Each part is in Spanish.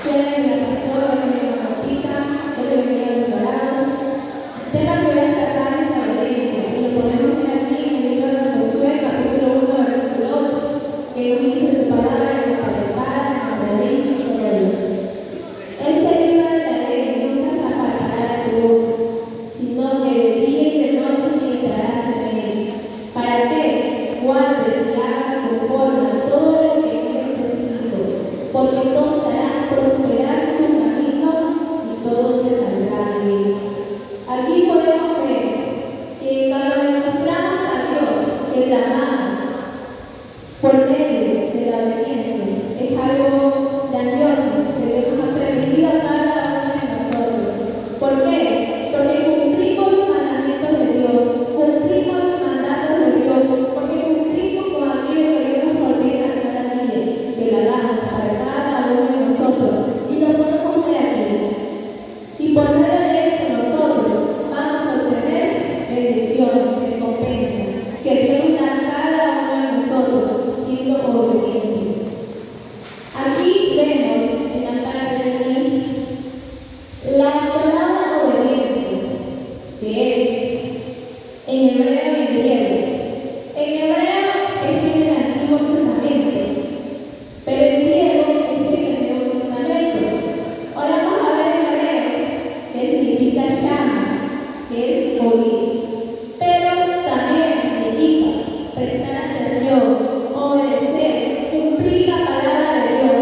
Yo le bendiga al pastor, yo le bendiga a Lupita, yo le bendiga a los morados. El tema que voy a tratar es la obediencia, y lo podemos ver aquí en el libro de Josué, capítulo 1, versículo 8, que nos dice su palabra y para el Padre, para el Hijo y sobre Dios. Este libro de la ley nunca se apartará de tu boca, sino que de día y de noche meditarás en él. ¿Para qué? Guardes y hagas conforme a todo lo que en él está escrito, porque entonces harás prosperar tu camino y todo te saldrá bien. Aquí podemos ver que cuando demostramos a Dios que le amamos por medio de la obediencia, es algo grandioso que Dios nos ha permitido a cada uno de nosotros. ¿Por qué? Porque cumplimos los mandamientos de Dios, cumplimos los mandatos de Dios, porque cumplimos con aquello que Dios nos ordena cada día, que lo hagamos para cada uno de nosotros. Y lo podemos ver aquí. Y por medio de eso nosotros vamos a obtener bendición, recompensa, que Dios nos da a cada uno de nosotros siendo obedientes. Aquí vemos en la parte de aquí la palabra obediencia, que es en hebreo y en griego. En hebreo es en el Antiguo Testamento, pero en griego es en el Nuevo Testamento. Ahora vamos a ver en hebreo, que significa llama, que es oír, pero también significa prestar atención, obedecer, cumplir la palabra de Dios.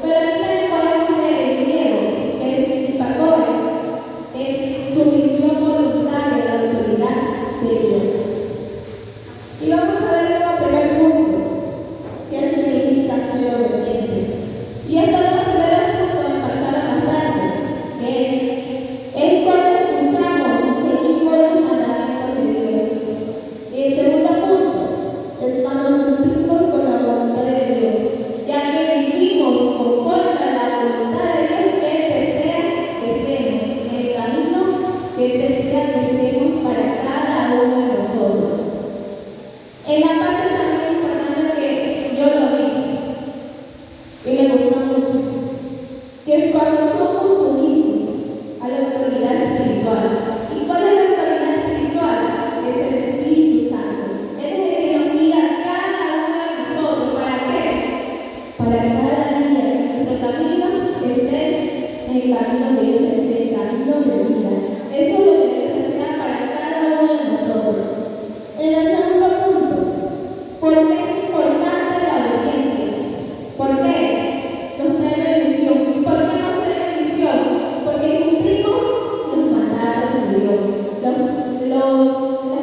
Pero aquí también podemos ver en griego, que significa comer, es sumisión voluntaria a la autoridad de Dios. Y vamos a ver como primer punto, qué significa ser obediente. Y estos dos primeros puntos me impactaron bastante, que es cuando escuchamos y seguimos los mandamientos de Dios. Y el segundo punto es cuando cumplimos con la voluntad de Dios, ya que vivimos conforme a la voluntad de Dios, que Él desea que estemos en el camino que Él desea que estemos para cada uno de nosotros. En la parte también importante que yo lo vi y me gustó mucho, que es cuando somos sumisos a la autoridad espiritual. ¿Y cuál es la autoridad espiritual? Es el Espíritu Santo. Él es el que nos guía a cada uno de nosotros. ¿Para qué? Para cada día que nuestro camino esté en el camino de Dios desea, el camino de vida. Eso es lo que Dios desea para cada uno de nosotros. En el segundo punto, ¿por qué es importante la obediencia? ¿Por qué? Nos trae bendición. ¿Y por qué nos trae bendición? Porque cumplimos los mandatos de Dios, las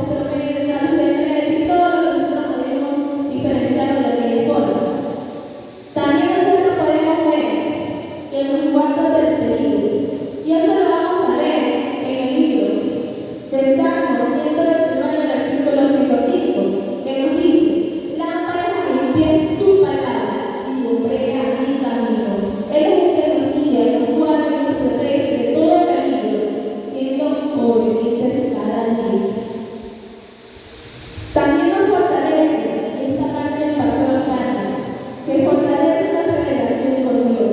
promesas, los decretos y todo lo que nosotros podemos diferenciar de aquella forma. También nosotros podemos ver que nos guarda del peligro. Y eso lo vamos a ver en el libro de Salmo 119, versículo 105, que nos dice: lámpara a mis pies tu palabra y lumbrera mi camino. Él es el que nos guía, nos guarda y nos protege de todo peligro, siendo obedientes cada día. También nos fortalece, y esta parte me impactó bastante, que fortalece nuestra relación con Dios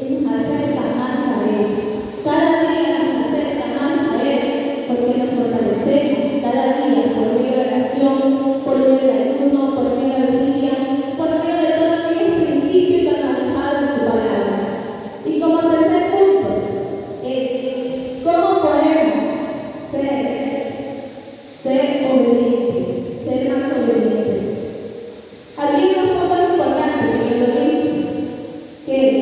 y nos acerca más a Él. Cada día nos acerca más a Él, porque nos fortalecemos cada día por medio de la oración, por medio del ayuno, por medio de la vigilia, por medio de todos aquellos principios que nos ha dejado en su palabra. Y como tercer punto es cómo podemos ser obedientes, ser más obedientes. Aquí hay unos puntos importantes que yo lo vi, que es: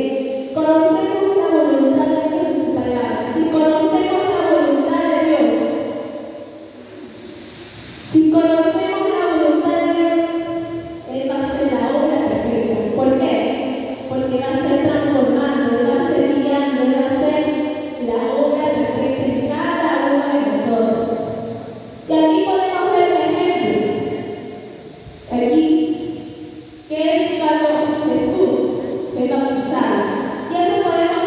conocemos la voluntad de Dios en su palabra. Si conocemos la voluntad de Dios, Él va a hacer la obra perfecta. ¿Por qué? Porque va a ser transformando, Él va a ser guiando, Él va a hacer la obra perfecta en cada uno de nosotros. Y aquí podemos ver un ejemplo. Aquí, que es cuando Jesús fue bautizado. Y eso podemos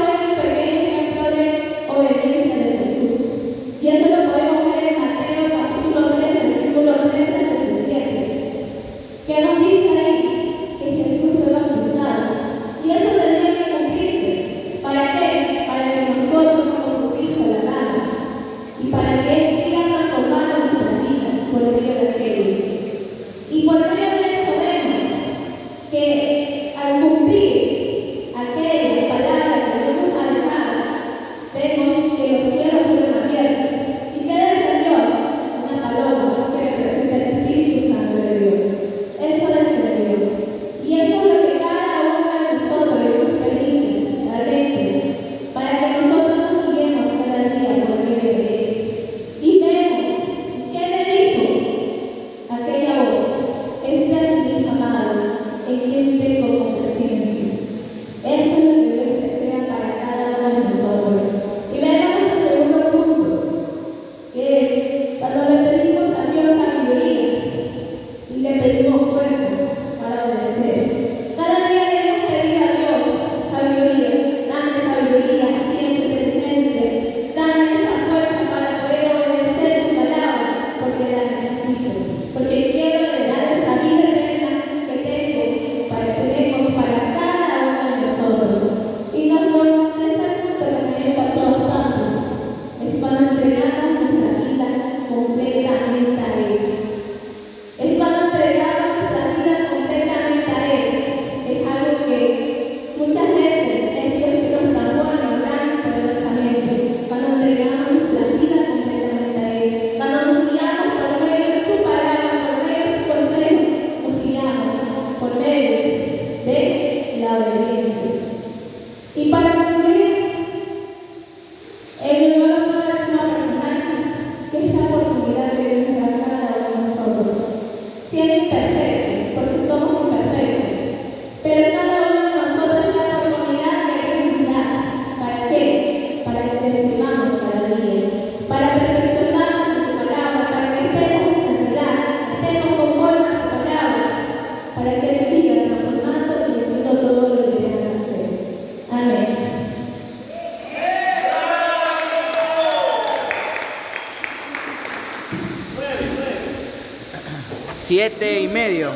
7:30.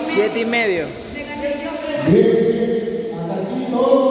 7:30. Bien, hasta aquí todo.